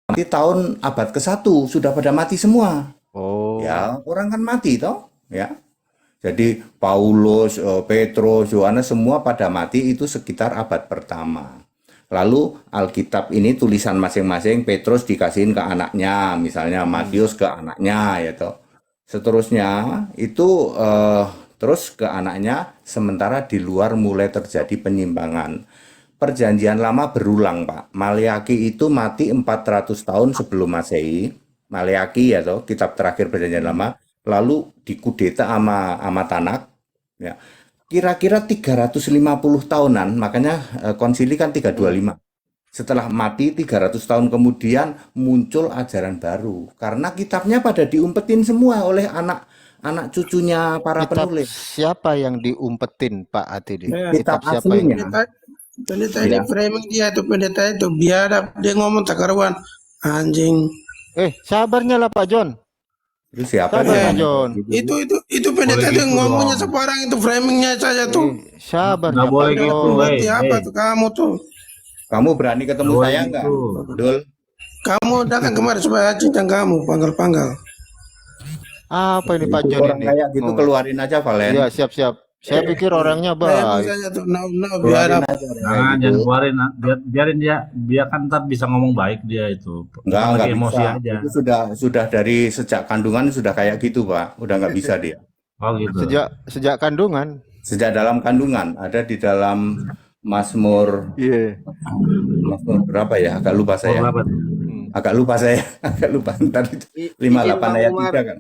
mati tahun abad ke-1 sudah pada mati semua. Oh, Ya, orang kan mati toh, ya. Jadi Paulus, Petrus, Yohanes semua pada mati itu sekitar abad pertama. Lalu Alkitab ini tulisan masing-masing, Petrus dikasihin ke anaknya, misalnya hmm. Matius ke anaknya, ya toh. Seterusnya itu terus ke anaknya, sementara di luar mulai terjadi penyimpangan. Perjanjian lama berulang, Pak. Maleaki itu mati 400 tahun sebelum Masehi. Maleaki ya toh, kitab terakhir perjanjian lama. Lalu dikudeta sama Tanak. Ya. Kira-kira 350 tahunan, makanya konsili kan Hmm. 325. Setelah mati 300 tahun kemudian muncul ajaran baru. Karena kitabnya pada diumpetin semua oleh anak cucunya para Kitab penulis. siapa yang diumpetin Pak ATD? Ya, Kitab Kitab siapa yang aslinya. pendeta, pendeta ini Ya. framing dia tuh pendeta itu biadab dia ngomong tak karuan anjing. Sabarnya lah Pak John. Itu siapa Sabar dia Eh, Pak ngomong kayak John. gitu? itu Boleh pendeta tuh gitu ngomongnya dong. separang itu framingnya saja tuh. Nggak Sabarnya Pak boleh Udah gitu, John. pembukti apa tuh kamu tuh? Kamu berani nggak ketemu boleh saya gitu. nggak, Dul? Kamu datang kemarin supaya cincang kamu panggal-panggal. Apa ini Pak Itu John orang ini kayak gitu ngomong? keluarin aja, Iya, Valen. siap-siap. Saya pikir orangnya Framing baik. saja tuh no Keluarin biadab. aja orang kayak Jangan, gitu. jangan keluarin. Biarin dia, biar kan ntar bisa ngomong baik dia itu. Cuman lagi Nggak emosi bisa. aja. Itu sudah dari sejak kandungan sudah kayak gitu, Pak. Udah nggak bisa dia. Oh gitu. Sejak sejak kandungan. Sejak dalam kandungan, ada di dalam Mazmur Iya. Mazmur berapa ya? Agak lupa Mau saya. berapa tuh? Hmm. Agak lupa saya. Agak lupa. Ntar itu Izin 58 Bang ayat Umar, 3 kan.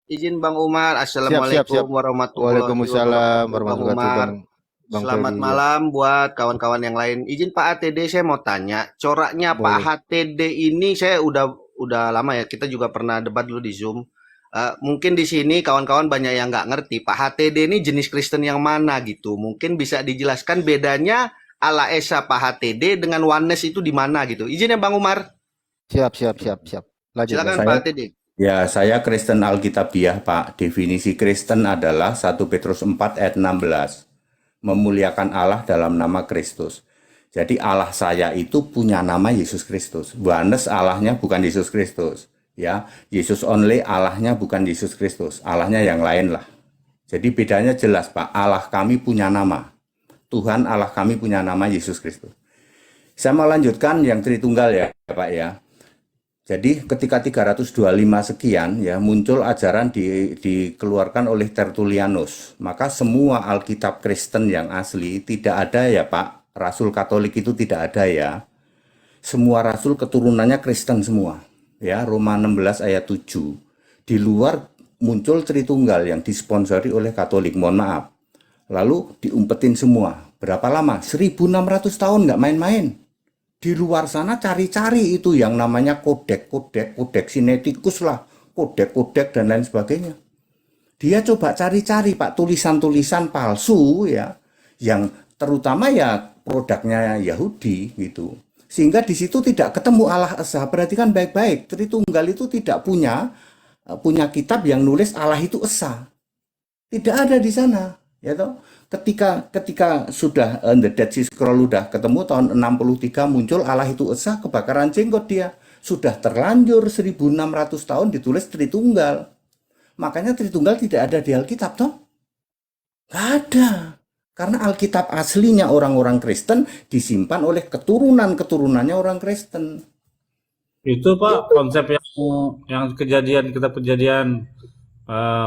izin Bang Umar. Siap, siap, Assalamualaikum siap. warahmatullahi Waalaikumsalam wabarakatuh, Bang warahmatullahi wabarakatuh, Umar. Bang Selamat Ferry ya. malam buat kawan-kawan yang lain. Izin Pak ATD, saya mau tanya, coraknya Pak Boleh. HTD ini saya udah lama ya. Kita juga pernah debat dulu di Zoom. Mungkin di sini kawan-kawan banyak yang nggak ngerti Pak HTD ini jenis Kristen yang mana gitu. Mungkin bisa dijelaskan bedanya ala Esa Pak HTD dengan Oneness itu di mana gitu. Izin ya Bang Umar. Siap, siap, siap, siap. Lanjut, Silakan lanjut. Pak Saya HTD. saya Kristen Alkitabiah, Pak. Definisi Kristen adalah 1 Petrus 4 ayat 16. Memuliakan Allah dalam nama Kristus. Jadi Allah saya itu punya nama Yesus Kristus. Yohanes Allahnya bukan Yesus Kristus. Ya, Yesus only Allahnya bukan Yesus Kristus. Allahnya yang lain lah. Jadi bedanya jelas, Pak. Allah kami punya nama. Tuhan Allah kami punya nama Yesus Kristus. Saya mau lanjutkan yang Tritunggal ya, Pak ya. Jadi ketika 325 sekian ya muncul ajaran dikeluarkan oleh Tertullianus. Maka semua Alkitab Kristen yang asli tidak ada ya Pak. Rasul Katolik itu tidak ada ya. Semua rasul keturunannya Kristen semua. Ya, Roma 16 ayat 7. Di luar muncul Tritunggal yang disponsori oleh Katolik, mohon maaf. Lalu diumpetin semua. Berapa lama? 1600 tahun nggak main-main. Di luar sana cari-cari itu yang namanya kodek sinetikus lah, kodek dan lain sebagainya. Dia coba cari-cari Pak tulisan-tulisan palsu ya, yang terutama ya produknya Yahudi gitu. Sehingga di situ tidak ketemu Allah Esa. Perhatikan baik-baik, Tritunggal itu tidak punya kitab yang nulis Allah itu Esa. Tidak ada di sana, ya toh. Ketika sudah The Dead Sea Scroll udah ketemu tahun 63 muncul Allah itu Esa, kebakaran jenggot dia. Sudah terlanjur 1600 tahun ditulis Tritunggal. Makanya Tritunggal tidak ada di Alkitab toh? Nggak ada. Karena Alkitab aslinya orang-orang Kristen disimpan oleh keturunan-keturunannya orang Kristen. Itu Pak konsep yang kejadian kita kejadian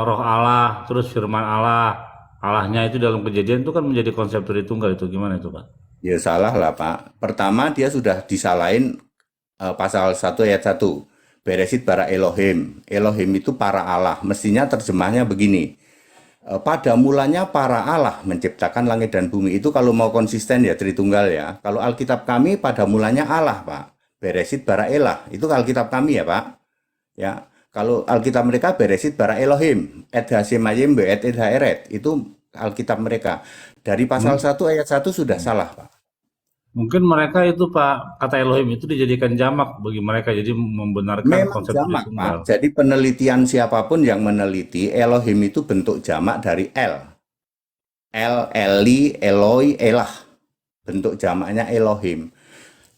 Roh Allah, terus Firman Allah, Allahnya itu dalam kejadian itu kan menjadi konsep Tritunggal itu gimana itu Pak? Ya salah lah Pak. Pertama dia sudah disalahin pasal 1 ayat 1. Beresit bara Elohim. Elohim itu para Allah. Mestinya terjemahnya begini. Pada mulanya para Allah menciptakan langit dan bumi. Itu kalau mau konsisten ya Tritunggal ya. Kalau Alkitab kami pada mulanya Allah Pak. Beresit bara Elah. Itu Alkitab kami ya Pak. Ya. Kalau Alkitab mereka Beresit bara Elohim. Et hasemayim be et haeret. Itu Alkitab mereka. Dari pasal 1 ayat 1 sudah salah Pak. Mungkin mereka itu Pak, kata Elohim itu dijadikan jamak bagi mereka, jadi membenarkan Memang konsep jamak, Tritunggal. Pak. Jadi penelitian siapapun yang meneliti Elohim itu bentuk jamak dari El. El, Eli, Eloi, Elah. Bentuk jamaknya Elohim.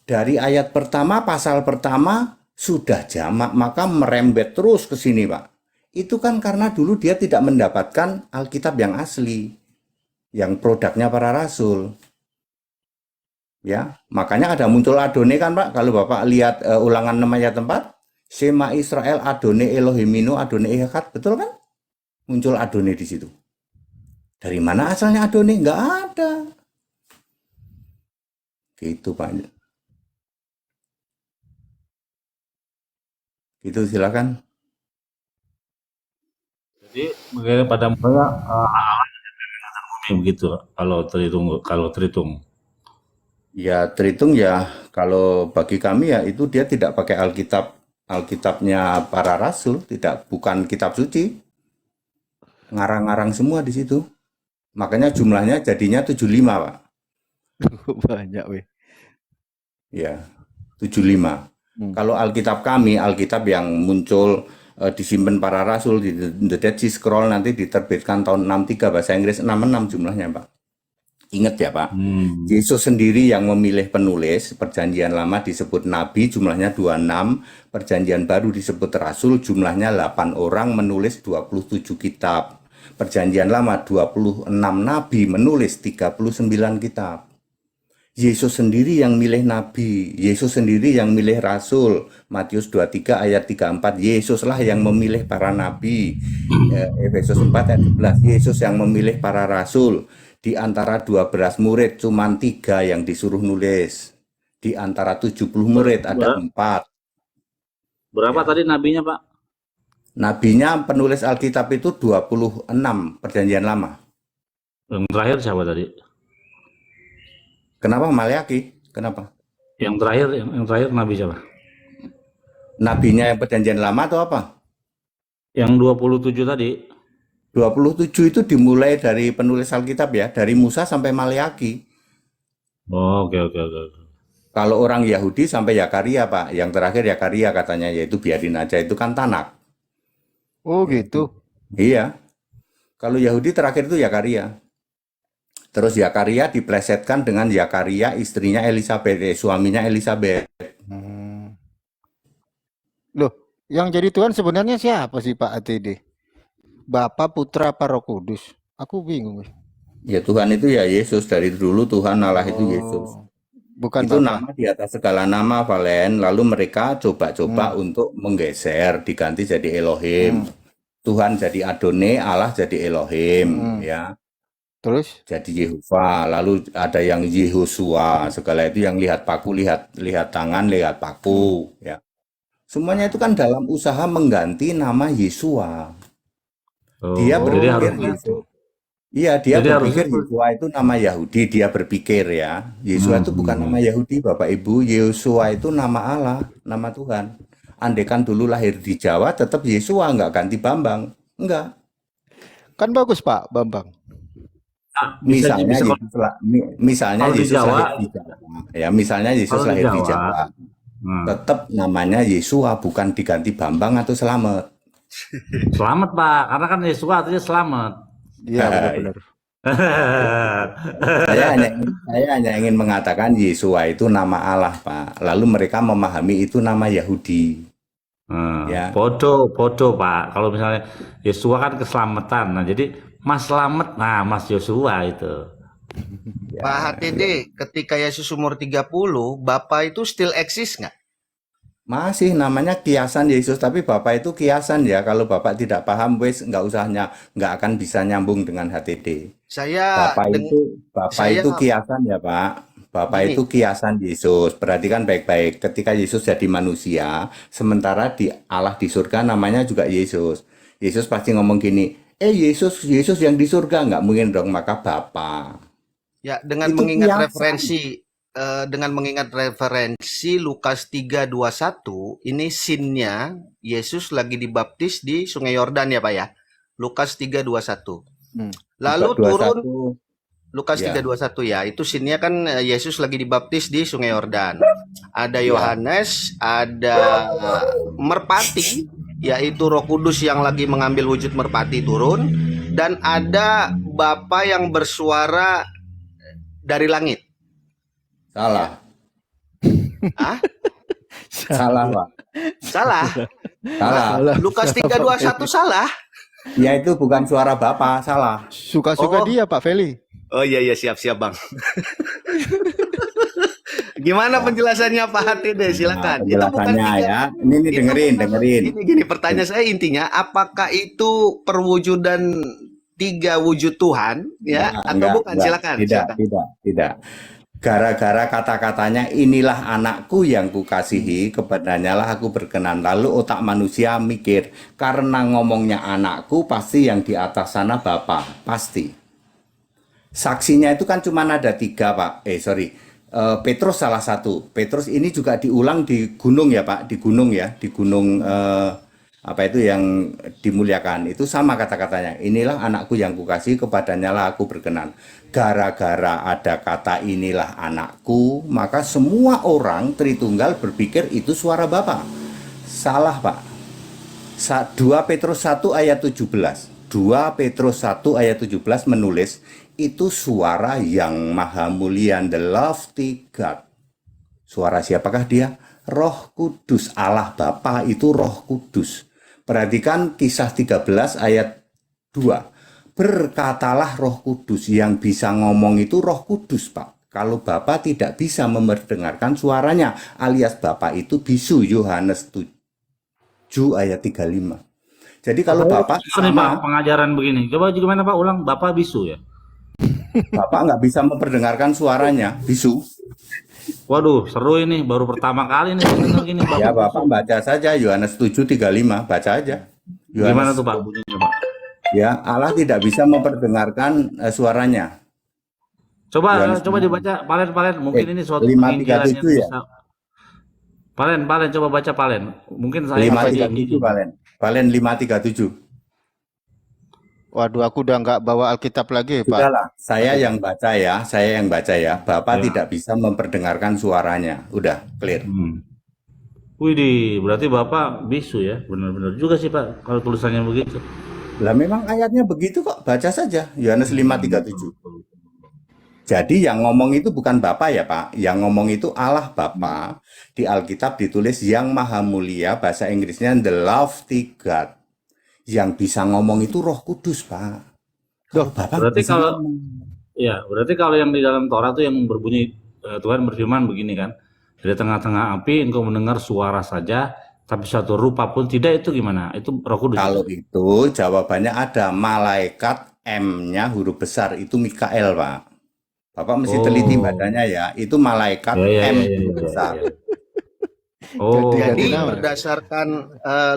Dari ayat pertama, pasal pertama, Sudah jamak, maka merembet terus ke sini, Pak. Itu kan karena dulu dia tidak mendapatkan Alkitab yang asli, yang produknya para rasul. Ya, makanya ada muncul Adone kan, Pak. Kalau Bapak lihat ulangan 6 ayat 4, Shema Israel Adone Elohimino Adone Echad, betul kan? Muncul Adone di situ. Dari mana asalnya Adone? Nggak ada. Gitu, Pak. Itu silakan. Jadi mungkin pada mulanya begitu kalau terhitung. Ya terhitung ya, kalau bagi kami ya itu dia tidak pakai Alkitabnya para rasul, bukan kitab suci. Ngarang-ngarang semua di situ. Makanya jumlahnya jadinya 75, Pak. Banyak, weh. Ya, 75. Kalau Alkitab kami, Alkitab yang muncul disimpan para rasul di The Dead Sea Scroll, nanti diterbitkan tahun 63, bahasa Inggris 66 jumlahnya, Pak. Ingat ya, Pak. Yesus sendiri yang memilih penulis. Perjanjian lama disebut nabi, jumlahnya 26. Perjanjian baru disebut rasul, jumlahnya 8 orang menulis 27 kitab. Perjanjian lama 26 nabi menulis 39 kitab. Yesus sendiri yang milih nabi, Yesus sendiri yang milih rasul. Matius 23 ayat 34, Yesuslah yang memilih para nabi. Efesus 4 ayat 11, Yesus yang memilih para rasul. Di antara 12 murid cuma 3 yang disuruh nulis. Di antara 70 murid ada 4. Berapa tadi nabinya, Pak? Nabinya penulis Alkitab itu 26 perjanjian lama. Yang terakhir siapa tadi? Kenapa Maleaki? Kenapa? Yang terakhir nabi siapa? Nabinya yang perjanjian lama atau apa? Yang 27 tadi. 27 itu dimulai dari penulis Alkitab ya, dari Musa sampai Maleaki. Oh, oke. Kalau orang Yahudi sampai Yakaria, Pak. Yang terakhir Yakaria katanya, yaitu biarin aja, itu kan Tanak. Oh gitu. Iya. Kalau Yahudi terakhir itu Yakaria. Terus Yakaria diplesetkan dengan Yakaria istrinya Elizabeth, suaminya Elizabeth. Loh, yang jadi Tuhan sebenarnya siapa sih Pak ATD? Bapa, Putra, apa Roh Kudus? Aku bingung, weh. Ya Tuhan itu ya Yesus, dari dulu Tuhan Allah itu Yesus. Bukan Itu Bapa. nama di atas segala nama, Valen. Lalu mereka coba-coba untuk menggeser, diganti jadi Elohim. Tuhan jadi Adone, Allah jadi Elohim, ya. Terus? Jadi Yehova. Lalu ada yang Yehosua, segala itu yang lihat paku, lihat tangan, lihat paku, ya. Semuanya itu kan dalam usaha mengganti nama Yesua. Dia jadi berpikir harusnya Yesus. Iya, dia Jadi berpikir harusnya- Yesua itu nama Yahudi, dia berpikir ya. Yesua itu bukan nama Yahudi, Bapak Ibu. Yesua itu nama Allah, nama Tuhan. Andaikan dulu lahir di Jawa, tetap Yesua, nggak ganti Bambang. Enggak. Kan bagus Pak Bambang. Misalnya bisa- Yesus, misalnya kalau di Yesus Jawa- lahir di Jawa. Ya, misalnya Yesus Kalau di lahir di Jawa, Jawa. Nah, Tetap namanya Yesua, bukan diganti Bambang atau Selamet. selamat, Pak. Karena kan Yesus artinya selamat. Iya benar-benar. Saya hanya ingin mengatakan Yesua itu nama Allah, Pak. Lalu mereka memahami itu nama Yahudi. Ya. Podo, Pak. Kalau misalnya Yesua kan keselamatan. Nah, jadi Mas Selamat, nah Mas Yosua itu. Pak HTD, ketika Yesus umur 30, Bapak itu still eksis nggak? Masih namanya kiasan Yesus, tapi Bapak itu kiasan ya. Kalau Bapak tidak paham, wes nggak akan bisa nyambung dengan HTD. Bapak itu kiasan ya, Pak. Bapak Gini. itu kiasan Yesus. Perhatikan baik-baik. Ketika Yesus jadi manusia, sementara di Allah di surga namanya juga Yesus. Yesus pasti ngomong gini, Yesus yang di surga, nggak mungkin dong, maka Bapa. Ya, dengan Itu mengingat kiasan. referensi Lukas 3:21, ini scene-nya Yesus lagi dibaptis di Sungai Yordan ya, Pak ya. Lukas 3:21. Lalu 21. turun Lukas Ya. 3:21 ya. Itu scene-nya kan Yesus lagi dibaptis di Sungai Yordan. Ada Yohanes, ada merpati, yaitu Roh Kudus yang lagi mengambil wujud merpati turun, dan ada Bapa yang bersuara dari langit. Salah. Hah? Salah, Pak. Salah. Salah. Salah. Lukas 3:21 salah. Ya itu bukan suara Bapa, salah. Suka-suka Oh. dia Pak Feli. Oh iya siap Bang. Gimana penjelasannya Pak HTD? Silakan. Nah, Itu bukan penjelasannya tiga. ya. Ini Itu dengerin, bukan- dengerin. Gini, pertanyaan saya intinya, apakah itu perwujudan 3 wujud Tuhan, ya, atau bukan? Silakan. Tidak. Gara-gara kata-katanya inilah anakku yang kukasihi, kepadanya lah aku berkenan. Lalu otak manusia mikir, karena ngomongnya anakku, pasti yang di atas sana Bapa, pasti. Saksinya itu kan cuma ada 3, Pak. Petrus salah satu. Petrus ini juga diulang di gunung ya, Pak. Di gunung ya, di gunung apa itu yang dimuliakan. Itu sama kata-katanya. Inilah anakku yang kukasihi, kepadanya lah aku berkenan. Gara-gara ada kata inilah anakku, maka semua orang Tritunggal berpikir itu suara Bapa. Salah, Pak. 2 Petrus 1 ayat 17. 2 Petrus 1 ayat 17 menulis, itu suara yang maha mulia, the lofty God. Suara siapakah dia? Roh Kudus. Allah Bapa itu Roh Kudus. Perhatikan Kisah 13 ayat 2. Berkatalah Roh Kudus, yang bisa ngomong itu Roh Kudus, Pak. Kalau Bapa tidak bisa mendengarkan suaranya, alias Bapa itu bisu, Yohanes 7 ayat 35. Jadi kalau Bapak Ini Pak, sama, pengajaran begini. Coba gimana Pak ulang, Bapak bisu ya? Bapak nggak bisa memperdengarkan suaranya, bisu. Waduh, seru ini. Baru pertama kali nih saya dengar gini Bapak. Ya Bapak baca saja Yohanes 7:35, baca aja. Gimana Yohanes, tuh Pak bunyinya Pak? ya Allah tidak bisa memperdengarkan suaranya. Coba Yohanes coba dibaca Palen. Mungkin ini suatu 5:37 penginjilan yang ya? bisa. Palen coba baca Palen. Mungkin saya 5:37 Palen 5:37. Waduh, aku udah nggak bawa Alkitab lagi, Pak. Sudahlah, saya yang baca ya. Bapak Ya. tidak bisa memperdengarkan suaranya. Udah clear. Widih, berarti Bapak bisu ya? Benar-benar juga sih Pak kalau tulisannya begitu. Lah memang ayatnya begitu kok, baca saja Yohanes 5:37. Jadi yang ngomong itu bukan Bapa ya Pak, yang ngomong itu Allah Bapa. Di Alkitab ditulis yang maha mulia, bahasa Inggrisnya the lofty God. Yang bisa ngomong itu Roh Kudus, Pak. Kalau Bapak Berarti bisa kalau ngomong. ya, berarti kalau yang di dalam Torah itu yang berbunyi Tuhan berfirman begini kan, dari tengah-tengah api engkau mendengar suara saja, tapi suatu rupa pun tidak, itu gimana? Itu Roh Kudus. Kalau itu jawabannya ada, malaikat M-nya huruf besar itu Mikael, Pak. Bapak mesti teliti bacanya ya. Itu malaikat M huruf besar. Oh, Jadi Kenapa? berdasarkan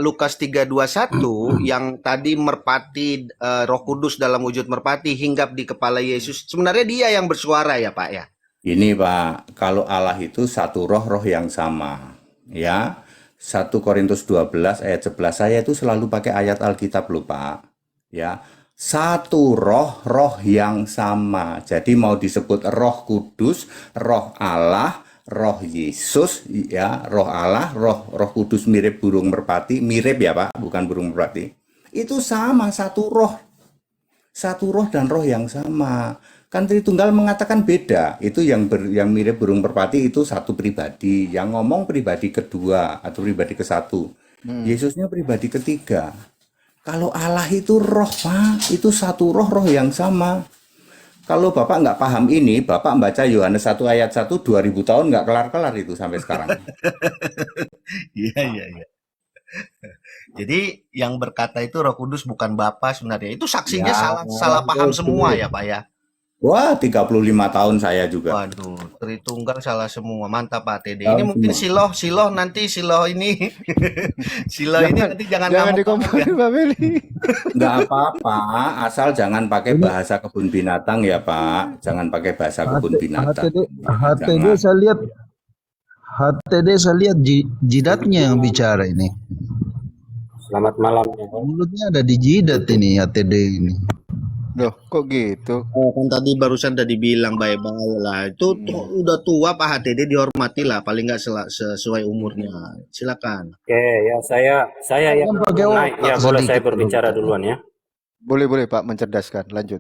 Lukas 3:21 yang tadi merpati Roh Kudus dalam wujud merpati hinggap di kepala Yesus, sebenarnya dia yang bersuara ya Pak ya? Ini Pak, kalau Allah itu satu roh yang sama. Ya, 1 Korintus 12 ayat 11, saya itu selalu pakai ayat Alkitab loh Pak. Ya, satu roh yang sama. Jadi mau disebut Roh Kudus, Roh Allah, Roh Yesus, ya, Roh Allah, Roh Kudus mirip burung merpati, mirip ya Pak, bukan burung merpati. Itu sama, satu roh dan roh yang sama. Kan Tritunggal mengatakan beda. Itu yang mirip burung merpati itu satu pribadi, yang ngomong pribadi kedua atau pribadi ke satu. Yesusnya pribadi ketiga. Kalau Allah itu roh Pak, itu satu roh yang sama. Kalau Bapak nggak paham ini, Bapak baca Yohanes 1 ayat 1, 2000 tahun nggak kelar-kelar itu sampai sekarang. Iya. Jadi yang berkata itu Roh Kudus bukan Bapa sebenarnya. Itu saksinya Ya, salah paham betul. semua ya Pak ya. Wah, 35 tahun saya juga. Waduh, Tritunggal salah semua. Mantap Pak TD. Tahu Ini mungkin semua. Siloh nanti Siloh ini Siloh ini nanti jangan Jangan ngamuk-ngamuk ya. dikompon Pak Feli. Nggak apa-apa, asal jangan pakai bahasa kebun binatang ya Pak. Jangan pakai bahasa kebun binatang. HTD Jangan. saya lihat jidatnya yang bicara ini. Selamat malam. Mulutnya ada di jidat ini HTD ini. Loh, kok gitu? Kan tadi barusan udah dibilang bye-bye lah. Itu udah tua Pak HTD, dihormati lah, paling nggak sesuai umurnya. Silakan. Oke, ya saya yang pakai naik. otak Ya boleh saya sedikit berbicara dulu. duluan ya. Boleh Pak, mencerdaskan. Lanjut.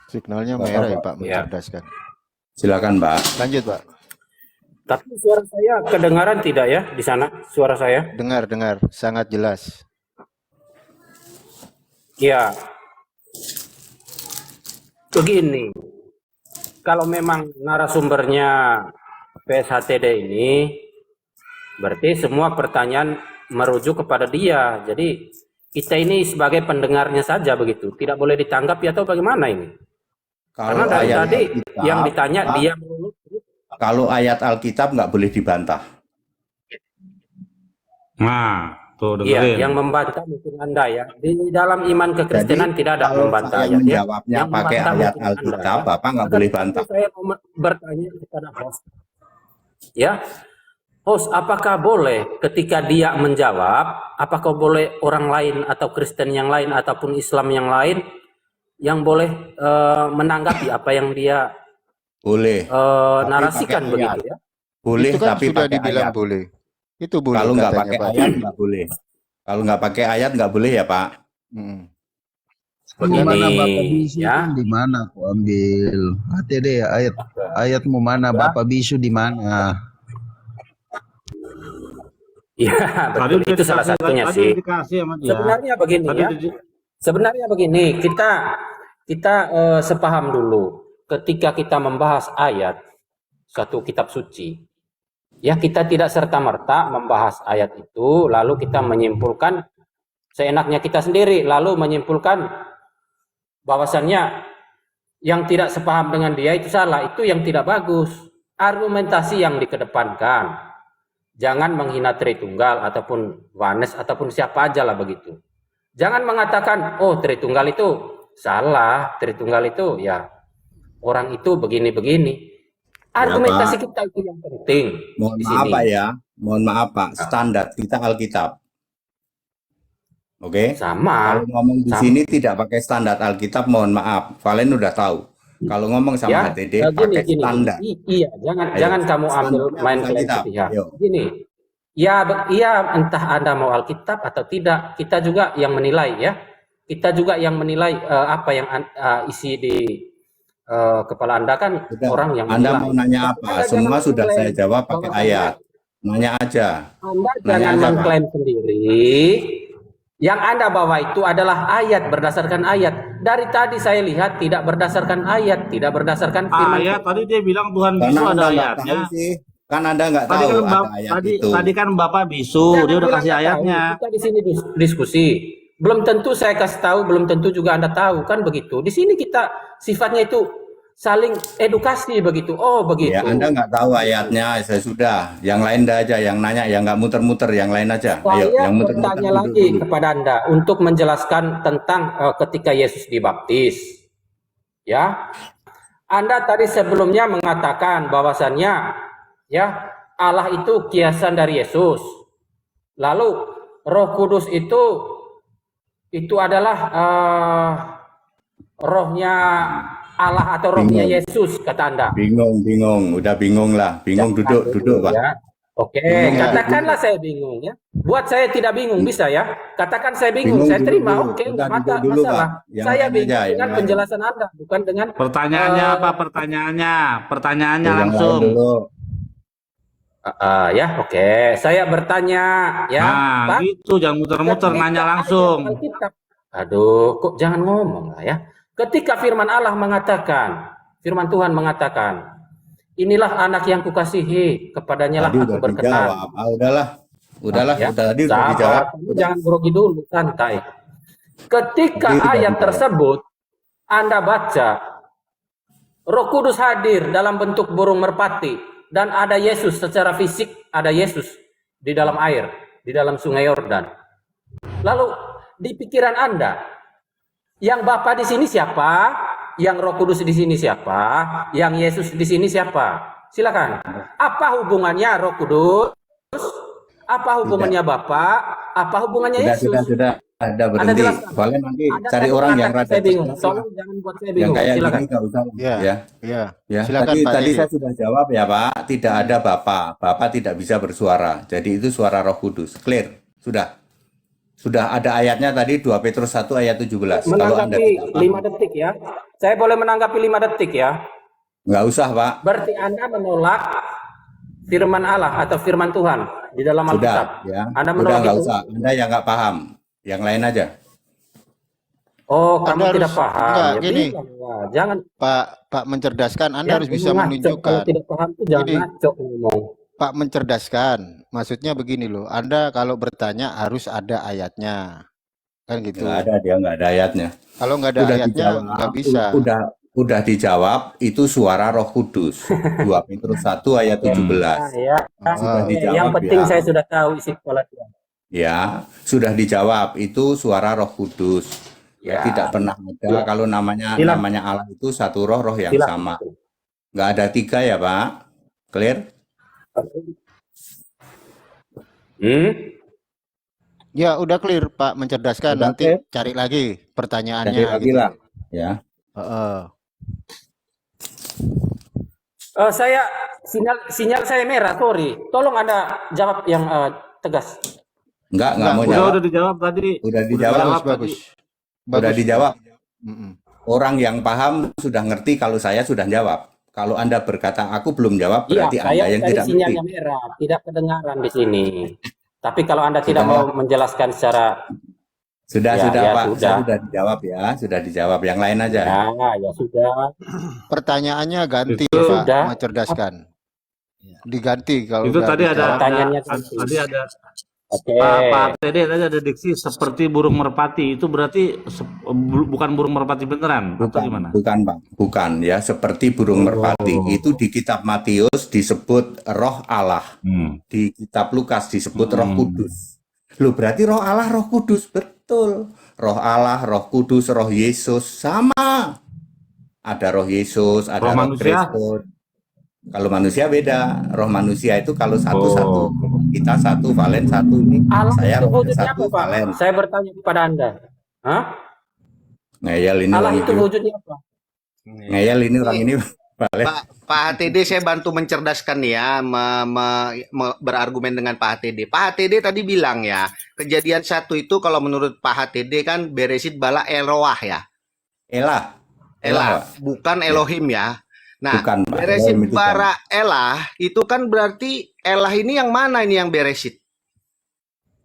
Signalnya merah ya Pak, Ya. mencerdaskan. Silakan Pak. Lanjut Pak. Tapi suara saya kedengaran tidak ya di sana? Suara saya? Dengar, sangat jelas. Ya, begini. Kalau memang narasumbernya PSHTD ini, berarti semua pertanyaan merujuk kepada dia. Jadi kita ini sebagai pendengarnya saja begitu. Tidak boleh ditanggapi atau bagaimana ini? Karena Kalau dari ayat tadi Alkitab, yang ditanya Pak, dia. kalau ayat Alkitab nggak boleh dibantah. Nah, tuh Iya, dengerin. yang membantah mungkin Anda ya. Di dalam iman kekristenan Jadi tidak ada kalau membantah saya ayat ya. menjawabnya Yang pakai membantah ayat mungkin Anda Alkitab, ya. Bapak nggak Akan boleh tetapi bantah. saya mau bertanya kepada host. Ya, host, apakah boleh ketika dia menjawab, apakah boleh orang lain atau Kristen yang lain ataupun Islam yang lain yang boleh menanggapi apa yang dia Boleh, tapi pakai narasikan ayat. begitu ya? Boleh, Itu kan tapi sudah pakai dibilang ayat. boleh. Itu boleh Kalau nggak katanya pakai Pak. ayat nggak boleh. Kalau nggak pakai ayat nggak boleh ya Pak. Hmm. Begini, Mana Bapak bisu ya. itu di mana aku ambil? HTD ya ayatmu mana Bapak bisu di mana? Iya, Tadi betul. udah Itu salah dikasih, satunya tadi sih. udah dikasih sama dia. Sebenarnya begini Tadi ya. udah Sebenarnya begini, kita sepaham dulu. Ketika kita membahas ayat satu kitab suci, ya kita tidak serta-merta membahas ayat itu lalu kita menyimpulkan seenaknya kita sendiri, lalu menyimpulkan bahwasannya yang tidak sepaham dengan dia itu salah. Itu yang tidak bagus. Argumentasi yang dikedepankan. Jangan menghina Tritunggal ataupun Wanes ataupun siapa aja lah begitu. Jangan mengatakan, oh Tritunggal itu salah, Tritunggal itu ya orang itu begini-begini. Argumentasi kita itu yang penting Mohon di maaf sini. Pak ya, mohon maaf Pak. Standar kita Alkitab. Oke? Sama, Kalau ngomong di sama. sini tidak pakai standar Alkitab, mohon maaf. Valen udah tahu. Kalau ngomong sama Ya, HTD gini, pakai gini. standar. Iya, Ayo, jangan kamu ambil standarnya main harus klaim Alkitab. sepihak. Ayo. Gini, ya entah Anda mau Alkitab atau tidak, kita juga yang menilai ya. Kita juga yang menilai apa yang isi di kepala Anda kan Sudah, orang yang Anda menilai. mau nanya Tapi apa? Anda Semua jangan sudah saya mengklaim jawab pakai bahwasannya ayat. Nanya aja. Anda Nanya jangan aja, Pak. mengklaim sendiri. Yang Anda bawa itu adalah ayat, berdasarkan ayat. Dari tadi saya lihat tidak berdasarkan ayat, tidak berdasarkan firman. ayat tadi dia bilang Tuhan Karena bisu ada Anda nggak ayatnya. tahu sih. Kan Anda nggak Tadi tahu kan ada ayat itu. tadi kan Bapak bisu, Jangan dia udah bilang kasih nggak tahu. ayatnya. Kita di sini diskusi. Belum tentu saya kasih tahu, belum tentu juga Anda tahu, kan begitu. Di sini kita sifatnya itu saling edukasi begitu. Oh, begitu. Ya, Anda nggak tahu ayatnya, saya sudah. Yang lain dah aja, yang nanya, yang nggak muter-muter, yang lain aja. Ayo, Saya yang muter-muter bertanya duduk lagi dulu. kepada Anda untuk menjelaskan tentang ketika Yesus dibaptis. Ya. Anda tadi sebelumnya mengatakan bahwasannya ya Allah itu kiasan dari Yesus. Lalu Roh Kudus itu adalah rohnya Allah atau rohnya Bingung. Yesus kata Anda. Bingung, udah bingung lah. Bingung, Jangan duduk, Pak. ya. Oke, Bingung ya? katakanlah saya bingung ya. Buat saya tidak bingung bisa ya. Katakan saya bingung, saya duduk terima. dulu. Oke, Udah, nggak duduk dulu, masalah. Pak. Yang Saya lain bingung aja, yang dengan lain. penjelasan Anda, bukan dengan Pertanyaannya apa? Pertanyaannya Yang lain langsung. dulu. ya. Oke, saya bertanya ya, Nah, Pak. gitu jangan muter-muter, Ketika nanya ayat langsung. Alkitab, aduh, kok jangan ngomong lah ya. Ketika firman Allah mengatakan, firman Tuhan mengatakan, inilah anak yang kukasihi, kepadanya lah Tadi aku udah berkenan. dijawab. Udahlah, Ya, tadi udah sabar, dijawab. kamu jangan grogi dulu, santai. Ketika Tadi udah ayat dijawab. tersebut Anda baca, Roh Kudus hadir dalam bentuk burung merpati dan ada Yesus secara fisik, ada Yesus di dalam air, di dalam sungai Yordan. Lalu di pikiran Anda, yang Bapa di sini siapa? Yang Roh Kudus di sini siapa? Yang Yesus di sini siapa? Silakan. Apa hubungannya Roh Kudus? Apa hubungannya Bapa? Apa hubungannya Yesus? Sudah. Ada Anda berhenti. jelaskan. Soalnya nanti Anda cari tadi orang yang mengatakan rada saya bingung. cerdas lah. Tolong jangan buat saya Yang bingung. kayak Silakan. gini nggak usah. Ya, Ya. ya. Ya, Silakan Pak tadi Dede. saya sudah jawab ya Pak, tidak ada Bapak. Bapak tidak bisa bersuara. Jadi itu suara Roh Kudus. Clear. Sudah ada ayatnya tadi 2 Petrus 1 ayat 17. Kalau Anda Menanggapi tidak paham, 5 detik ya. Saya boleh menanggapi 5 detik ya. nggak usah Pak. Berarti Anda menolak firman Allah atau firman Tuhan di dalam Alkitab. Sudah, ya. Anda Udah menolak nggak itu? usah. Anda yang nggak paham. Yang lain aja. Oh, kamu Anda tidak harus paham. enggak Ya gini, bilang, ya, jangan Pak mencerdaskan. Anda ya, harus bisa ngaco. Kalau menunjukkan. tidak paham itu jangan Gini, ngaco ngomong. Pak mencerdaskan. Maksudnya begini loh. Anda kalau bertanya harus ada ayatnya, kan Nggak gitu. ada, dia nggak ada ayatnya. Kalau nggak ada Udah ayatnya nggak dijawab, bisa. udah dijawab, itu suara Roh Kudus. 2 Petrus 1 ayat 17. Nah, ya. Sudah Oh, Yang dijawab penting ya. saya sudah tahu isi kepala Tuhan. Ya, sudah dijawab. Itu suara Roh Kudus. Ya, Ya, tidak pernah ada ya. kalau namanya Silakan. Allah itu satu roh, roh yang Silakan. sama. Nggak ada 3 ya, Pak? Clear? Hmm? ya udah clear Pak mencerdaskan. Udah Nanti clear? cari lagi Cari pertanyaannya lagi gitu. lah. Ya. Heeh. Saya sinyal saya merah, sorry. Tolong Anda jawab yang tegas. Nggak Nggak, mau Udah jawab. dijawab tadi. Udah Udah dijawab. jawab bagus, tadi. Udah bagus. dijawab. Mm-mm. Orang yang paham sudah ngerti kalau saya sudah jawab. Kalau Anda berkata aku belum jawab, Iya, berarti saya Anda yang tadi tidak ngerti. sinyalnya merah, tidak kedengaran di sini. Tapi kalau Anda tidak Sudah. mau menjelaskan secara Sudah, Ya, sudah ya, Pak. sudah. Saya sudah dijawab ya. Sudah dijawab. Yang lain aja. ya sudah. Pertanyaannya ganti Itu Pak sudah. mencerdaskan. Diganti kalau Itu udah tadi dijawab. Pertanyaannya ganti. tadi ada Oke. Pak tadi ada diksi seperti burung merpati. Itu berarti bukan burung merpati beneran atau Bukan, gimana? bukan Pak. Bukan ya. Seperti burung merpati. Itu di kitab Matius disebut roh Allah. Di kitab Lukas disebut roh kudus. Loh, berarti roh Allah, roh kudus. Betul. Roh Allah, roh kudus, roh Yesus. Sama. Ada roh Yesus, ada Roh roh manusia? Kristus. Kalau manusia beda. Roh manusia itu kalau satu-satu. Oh. Kita satu, Valen satu. Ini Allah saya itu rohnya wujudnya satu, apa, Pak? Valen. Saya bertanya kepada Anda. Hah? Ngeyel ini Allah orang itu ini. wujudnya apa? Ngeyel ini orang ini, Valen. Pak HTD saya bantu mencerdaskan nih ya, berargumen dengan Pak HTD. Pak HTD tadi bilang ya, kejadian 1 itu kalau menurut Pak HTD kan beresit bala Eloah ya. Elah. Elah, Pak. bukan Elohim ya. Nah, Bukan, Pak. beresit Elohim itu kan. bara Elah itu kan berarti Elah ini yang mana ini yang beresit?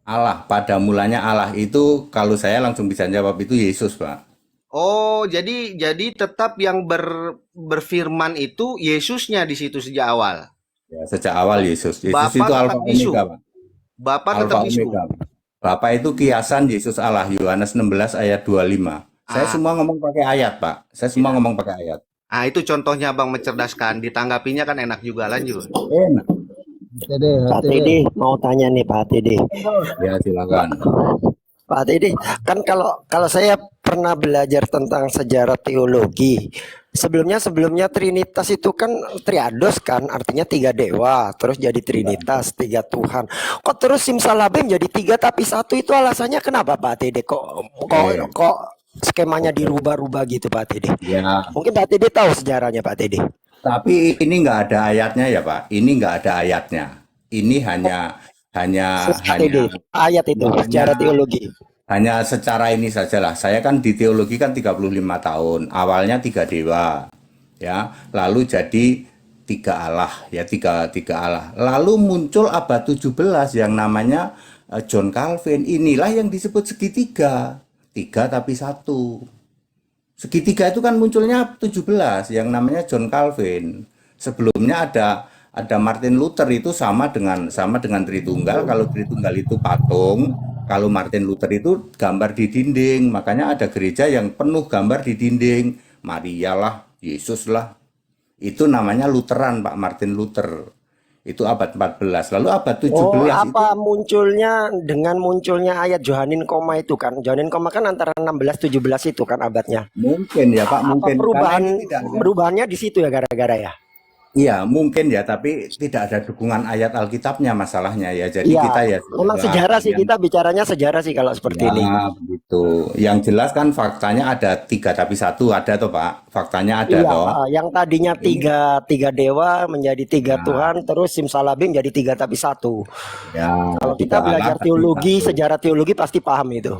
Allah, pada mulanya Allah itu kalau saya langsung bisa jawab itu Yesus, Pak. Oh, jadi tetap yang berfirman itu Yesusnya di situ sejak awal. Ya, sejak awal Yesus. Yesus Bapak itu tetap Alfa bisu. Omega, Pak. Bapak Alfa tetap bisu. Omega. Bapak itu kiasan Yesus Allah, Yohanes 16 ayat 25. Saya semua ngomong pakai ayat, Pak. Saya semua ngomong pakai ayat. Ah, itu contohnya Bang mencerdaskan. Ditanggapinya kan enak juga, lanjut. Enak. Pak TD mau tanya nih Pak TD. Ya, silakan. Pak TD, kan kalau saya pernah belajar tentang sejarah teologi, sebelumnya Trinitas itu kan triados kan, artinya 3 dewa, terus jadi Trinitas, 3 Tuhan. Kok terus simsalabim jadi 3 tapi 1 itu alasannya kenapa Pak TD? Kok skemanya dirubah-rubah gitu Pak TD? Ya, Mungkin Pak TD tahu sejarahnya Pak TD. tapi ini nggak ada ayatnya ya, Pak. Ini nggak ada ayatnya. Ini hanya TD, ayat itu sejarah teologi. hanya secara ini sajalah. Saya kan di teologi kan 35 tahun. Awalnya 3 dewa. Ya, lalu jadi 3 Allah, ya tiga Allah. Lalu muncul abad 17 yang namanya John Calvin. Inilah yang disebut segitiga. 3 tapi 1. Segitiga itu kan munculnya 17 yang namanya John Calvin. Sebelumnya ada Martin Luther itu sama dengan Tritunggal. Kalau Tritunggal itu patung, kalau Martin Luther itu gambar di dinding. Makanya ada gereja yang penuh gambar di dinding. Maria lah, Yesus lah. Itu namanya Lutheran, Pak, Martin Luther. Itu abad 14. Lalu abad 17 apa munculnya dengan munculnya ayat Johanin koma itu kan? Johanin koma kan antara 16-17 itu kan abadnya. mungkin ya, Pak, Apa mungkin. perubahan Karena ini tidak ada. perubahannya di situ ya gara-gara ya? Iya, mungkin ya, tapi tidak ada dukungan ayat Alkitabnya masalahnya ya. Jadi Iya, kita ya memang sejarah sih, kita bicaranya sejarah sih kalau seperti ini. ya, begitu. Yang jelas kan faktanya ada 3 tapi 1 ada toh, Pak. Faktanya ada Iya, toh. yang tadinya tiga dewa menjadi 3 Tuhan, terus simsalabim jadi 3 tapi 1. Ya, Kalau kita tiga belajar Allah, tapi teologi, satu. sejarah teologi pasti paham itu.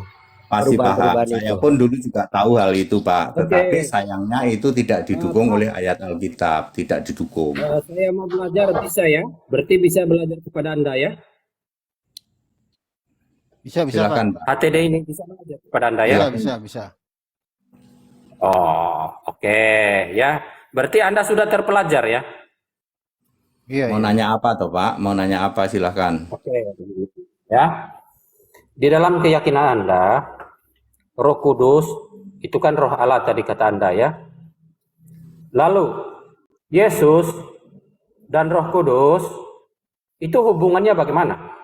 Pasti paham. perubahan-perubahan Saya itu. pun dulu juga tahu hal itu, Pak. Tetapi Oke, sayangnya itu tidak didukung Pak, oleh ayat Alkitab, tidak didukung. saya mau belajar bisa ya? Berarti bisa belajar kepada Anda ya? Bisa, bisa Pak. Silakan, Pak. HTD ini bisa belajar kepada Anda ya? Bisa, Silakan. bisa, bisa. Oh, oke ya. Berarti Anda sudah terpelajar ya? Iya, Mau iya. nanya apa toh, Pak? Mau nanya apa? Silakan. Oke. Ya. Di dalam keyakinan Anda, Roh Kudus itu kan Roh Allah tadi kata Anda ya. Lalu Yesus dan Roh Kudus itu hubungannya bagaimana?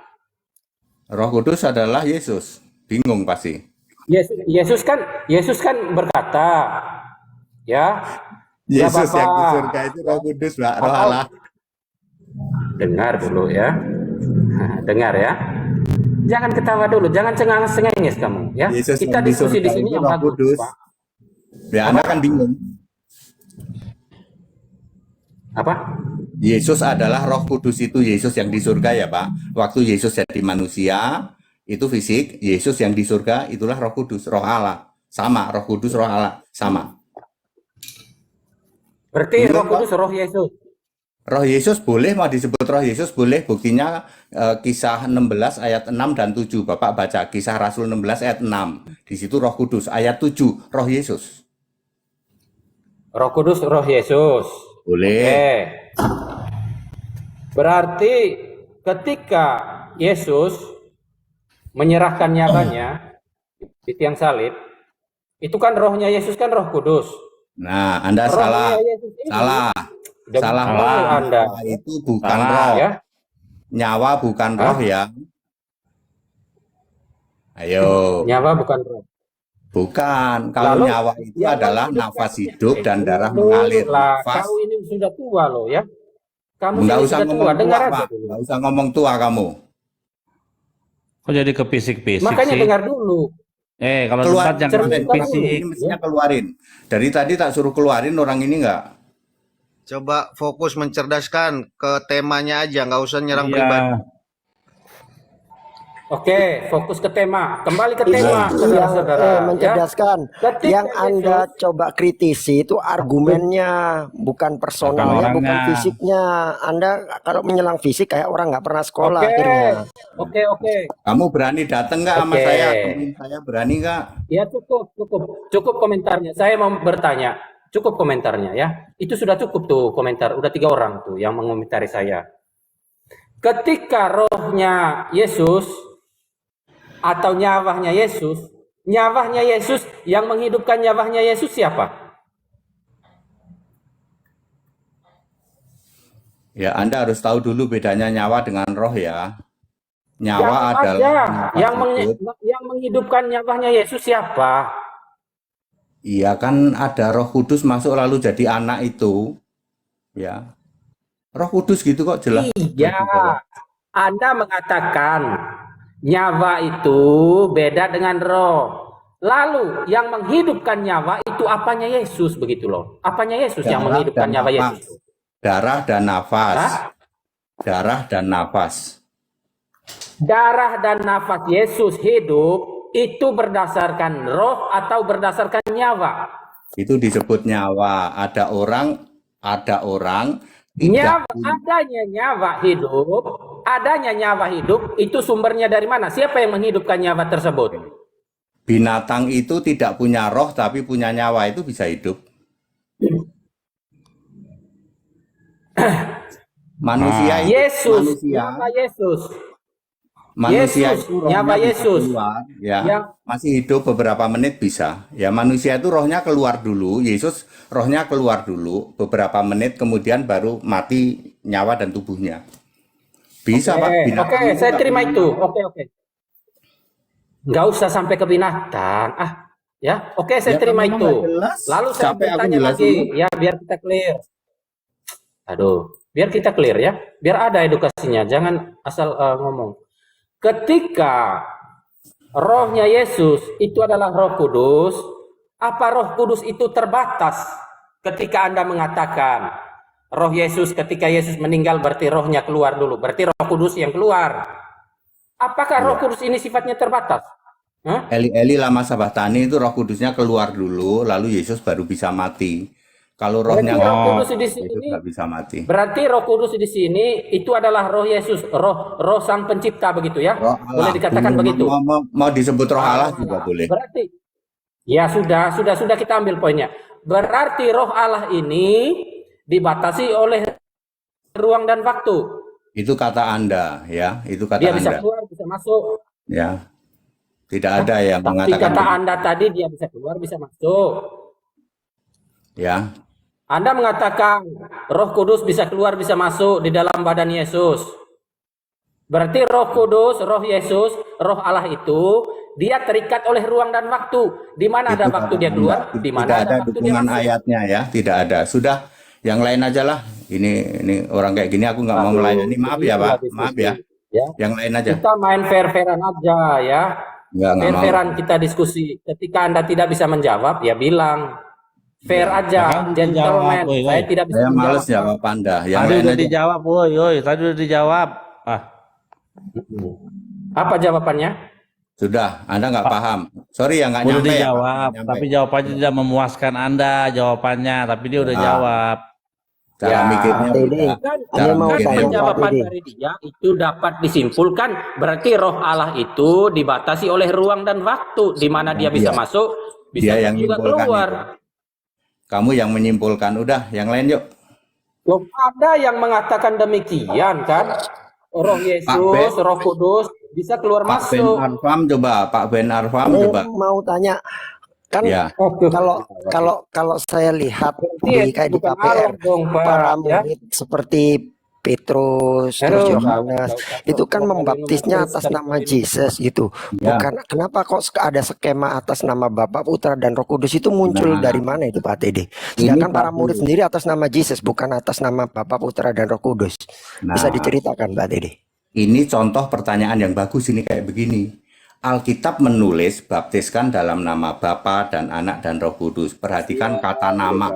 Roh Kudus adalah Yesus. Bingung pasti. Yesus kan berkata, ya, ya Yesus yang di Bapa, surga itu Roh Kudus, Pak. Roh atau Allah. dengar dulu ya, dengar ya. Jangan ketawa dulu, jangan cengang-cengengis kamu ya. Yesus Kita yang di diskusi di surga sini itu yang Roh bagus, Kudus. Pak. Ya, Anda kan bingung. Apa? Yesus adalah Roh Kudus itu Yesus yang di surga ya, Pak. Waktu Yesus jadi manusia, itu fisik. Yesus yang di surga itulah Roh Kudus, Roh Allah. Sama, Roh Kudus, Roh Allah. Sama. Berarti Bingung, Roh Pak? Kudus, Roh Yesus. Roh Yesus boleh, mau disebut Roh Yesus boleh. Buktinya kisah 16 ayat 6 dan 7. Bapak baca kisah Rasul 16 ayat 6. Di situ Roh Kudus. Ayat 7, Roh Yesus. Roh Kudus, Roh Yesus. Boleh. Oke. Berarti ketika Yesus menyerahkan nyawanya di tiang salib, itu kan rohnya Yesus kan Roh Kudus. Nah, Anda salah. Rohnya Yesus ini Salah. demi Salah, apa Pak. Anda Nyawa itu bukan Salah. roh. ya? Nyawa bukan Hah? roh ya. Ayo. Nyawa bukan roh. Bukan. Kalau Lalu nyawa itu yang adalah menghidupkan nafas hidup dan darah dulu mengalir. lah. Nafas. Kau ini sudah tua loh ya. Kamu Nggak ini usah sudah tua, ngomong tua, dengar aja Pak. dulu. Nggak usah ngomong tua kamu. Kok jadi kepisik-pisik Makanya sih? dengar dulu. Kalau Keluar, debat jangan cermin keluarin. dulu. pisik. Ini mestinya keluarin. Dari tadi tak suruh keluarin orang ini nggak. Coba fokus mencerdaskan ke temanya aja, nggak usah nyerang pribadi. Iya. Oke, fokus ke tema. Kembali ke Ini tema, saudara-saudara. Ya. mencerdaskan. Ketika Yang Anda Yesus, coba kritisi itu argumennya, bukan personalnya, Bukan bukan orangnya. fisiknya. Anda kalau menyelang fisik kayak orang nggak pernah sekolah oke, akhirnya. oke. Kamu berani datang nggak sama Oke. saya? Temuin saya berani nggak? Ya cukup komentarnya. Saya mau bertanya, cukup komentarnya ya. Itu sudah cukup tuh komentar. Udah 3 orang tuh yang mengomentari saya. Ketika rohnya Yesus atau nyawanya Yesus yang menghidupkan nyawanya Yesus siapa? Ya, Anda harus tahu dulu bedanya nyawa dengan roh ya. Nyawa Jawab adalah aja. nafas hidup. Yang menghidupkan nyawanya Yesus siapa? Iya kan ada Roh Kudus masuk lalu jadi anak itu. Ya. Roh Kudus gitu kok jelas. Iya. Anda mengatakan nyawa itu beda dengan roh. Lalu yang menghidupkan nyawa itu apanya Yesus begitu loh. Apanya Yesus yang Darah menghidupkan dan nyawa nafas. Yesus? Darah dan nafas. Hah? Darah dan nafas. Darah dan nafas Yesus hidup itu berdasarkan roh atau berdasarkan nyawa? Itu disebut nyawa. Ada orang tidak Adanya nyawa hidup itu sumbernya dari mana? Siapa yang menghidupkan nyawa tersebut? binatang itu tidak punya roh tapi punya nyawa itu bisa hidup. Manusia itu Yesus, nyawa Yesus. manusia Yesus, itu rohnya nyawa bisa Yesus. keluar, ya Yang masih hidup beberapa menit bisa. Ya manusia itu rohnya keluar dulu, Yesus rohnya keluar dulu beberapa menit kemudian baru mati nyawa dan tubuhnya. Bisa Pak. Oke, Binatang saya nggak terima punya itu. nyawa. Oke. Nggak usah sampai ke binatang. Ya. Oke, saya Ya, terima memang itu. nggak jelas. Lalu saya Capek aku bertanya jelasin. lagi, ya biar kita clear. Aduh, biar kita clear ya. Biar ada edukasinya, jangan asal ngomong. Ketika rohnya Yesus itu adalah Roh Kudus, apa Roh Kudus itu terbatas? Ketika Anda mengatakan roh Yesus ketika Yesus meninggal berarti rohnya keluar dulu, berarti Roh Kudus yang keluar. Apakah Roh Kudus ini sifatnya terbatas? Hah? Eli lama sabatani itu Roh Kudusnya keluar dulu, lalu Yesus baru bisa mati. Kalau rohnya Berarti Roh nggak Kudus keluar, di Yesus sini, nggak bisa mati. berarti Roh Kudus di sini itu adalah Roh Yesus, Roh Sang Pencipta begitu ya? Roh Boleh Allah, dikatakan begitu. mau disebut Roh Allah juga Ah, boleh. berarti ya sudah kita ambil poinnya. Berarti Roh Allah ini dibatasi oleh ruang dan waktu. Itu kata Anda, ya. Itu kata Dia bisa Anda, keluar, bisa masuk. ya. Tidak ada yang Tapi mengatakan kata begitu, Anda tadi dia bisa keluar, bisa masuk. ya. Anda mengatakan Roh Kudus bisa keluar, bisa masuk di dalam badan Yesus. Berarti Roh Kudus, Roh Yesus, Roh Allah itu dia terikat oleh ruang dan waktu. Di mana ada Itu waktu kata dia Anda. keluar, di mana Tidak ada ada waktu dia dukungan masuk. ayatnya, ya. Tidak ada. Sudah, yang lain aja lah. Ini orang kayak gini aku nggak mau Aduh, melayani. Maaf ya, inilah Pak. Maaf ya. diskusi. Ya. Yang lain aja. Kita main fair-fairan aja ya. Nggak mau. Fair-fairan kita diskusi. Ketika Anda tidak bisa menjawab, ya bilang. Fair Ya. aja, Makanya dijawab, gentleman. woi, Saya woi. tidak bisa Saya males menjawab. jawab Anda. Yang Tadi lain udah aja. dijawab, woi. Tadi udah dijawab. Ah, Apa jawabannya? Sudah, Anda nggak paham. Sorry ya, nggak udah nyampe ya, Pak. dijawab. Nggak nyampe. Tapi jawabannya tidak memuaskan Anda jawabannya. Tapi dia udah Nah, jawab. cara Ya, mikirnya Pak Teddy, beda. kan, Cara Anda mau mikirnya tanya beda. Pak jawaban Teddy. dari dia itu dapat disimpulkan berarti Roh Allah itu dibatasi oleh ruang dan waktu, di mana dia bisa Iya, masuk, bisa dia yang juga menyimpulkan keluar. itu. Kamu yang menyimpulkan. Udah, yang lain yuk. Loh, ada yang mengatakan demikian kan? Roh Pak Yesus, Ben, Roh Kudus bisa keluar Pak Ben masuk. Arfam coba. Pak Ben Arfam Saya coba. mau tanya, kan Ya, Aduh, kalau saya lihat berarti di itu kayak di bukan KPR, Allah dong, para Pak. Ya, murid seperti Petrus, terus aduh, Yohanes, itu kan membaptisnya atas nama Yesus gitu. ya. Bukan, kenapa kok ada skema atas nama Bapa, Putra, dan Roh Kudus itu muncul dari Nah, mana itu Pak Teddy? ini Sedangkan Pak para murid dulu. sendiri atas nama Yesus, bukan atas nama Bapa, Putra, dan Roh Kudus. Bisa Nah, diceritakan Pak Teddy? ini contoh pertanyaan yang bagus ini kayak begini. Alkitab menulis baptiskan dalam nama Bapa dan Anak dan Roh Kudus. Perhatikan kata nama,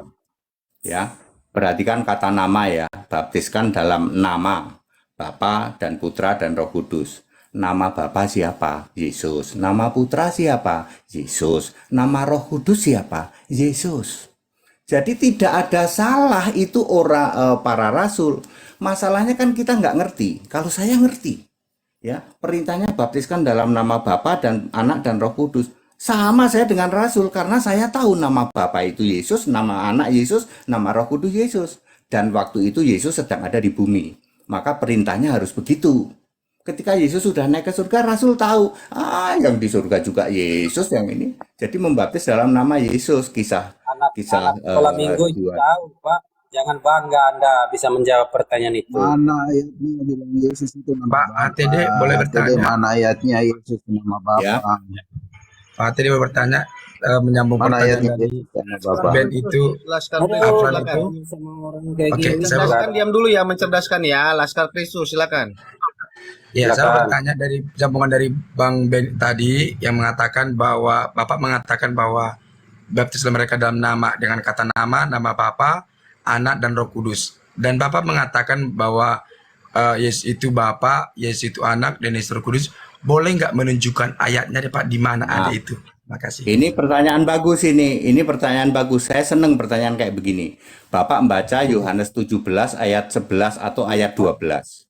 ya. Perhatikan kata nama ya. Baptiskan dalam nama Bapa dan Putra dan Roh Kudus. Nama Bapa siapa? Yesus. Nama Putra siapa? Yesus. Nama Roh Kudus siapa? Yesus. Jadi tidak ada salah itu para rasul. Masalahnya kan kita nggak ngerti. Kalau saya ngerti, ya perintahnya baptiskan dalam nama Bapa dan Anak dan Roh Kudus. Sama saya dengan rasul karena saya tahu nama Bapa itu Yesus, nama Anak Yesus, nama Roh Kudus Yesus. Dan waktu itu Yesus sedang ada di bumi. Maka perintahnya harus begitu. Ketika Yesus sudah naik ke surga, rasul tahu, yang di surga juga Yesus yang ini. Jadi membaptis dalam nama Yesus. Kisah anak-anak sekolah minggu itu 2. tahu, Pak. Jangan bangga Anda bisa menjawab pertanyaan itu. Mana ayatnya bilang Yesus itu nama Pak Bapa? ATD boleh ATD bertanya. mana ayatnya Yesus nama Ya, Bapa? Pak ATD mau bertanya, menyambung Mana pertanyaan ayatnya dari Yesus nama Bapa? Ben itu, Laskar Aduh, Kristus, Afran silakan. itu. sama orang kayak Oke, gini. saya Mencerdaskan, diam dulu ya, mencerdaskan ya. Laskar Kristus, silakan. Ya, saya Silakan. bertanya dari sambungan dari Bang Ben tadi yang mengatakan bahwa Bapak mengatakan bahwa baptislah mereka dalam nama dengan kata nama Bapa, Anak dan Roh Kudus. Dan Bapak mengatakan bahwa Yesus itu Bapa, Yesus itu Anak, dan Yesus Roh Kudus. Boleh nggak menunjukkan ayatnya deh, Pak, di mana ada nah, itu? Terima kasih. ini pertanyaan bagus ini. Ini pertanyaan bagus. Saya seneng pertanyaan kayak begini. Bapak membaca Yohanes 17 ayat 11 atau ayat 12.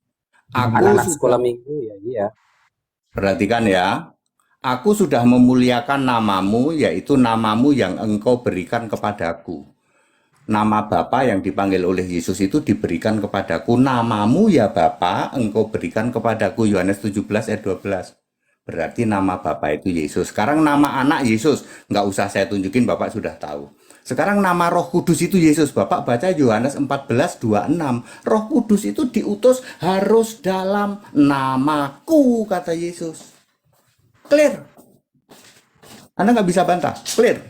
Aku Anak-anak sudah, sekolah minggu ya, iya. perhatikan ya. Aku sudah memuliakan namamu, yaitu namamu yang engkau berikan kepadaku. Nama Bapa yang dipanggil oleh Yesus itu diberikan kepadaku. Namamu ya Bapa, engkau berikan kepadaku. Yohanes 17 ayat 12. Berarti nama Bapa itu Yesus. Sekarang nama anak Yesus. Nggak usah saya tunjukin, Bapak sudah tahu. Sekarang nama Roh Kudus itu Yesus. Bapak baca Yohanes 14:26. Roh Kudus itu diutus harus dalam namaku, kata Yesus. Clear. Anda nggak bisa bantah. Clear.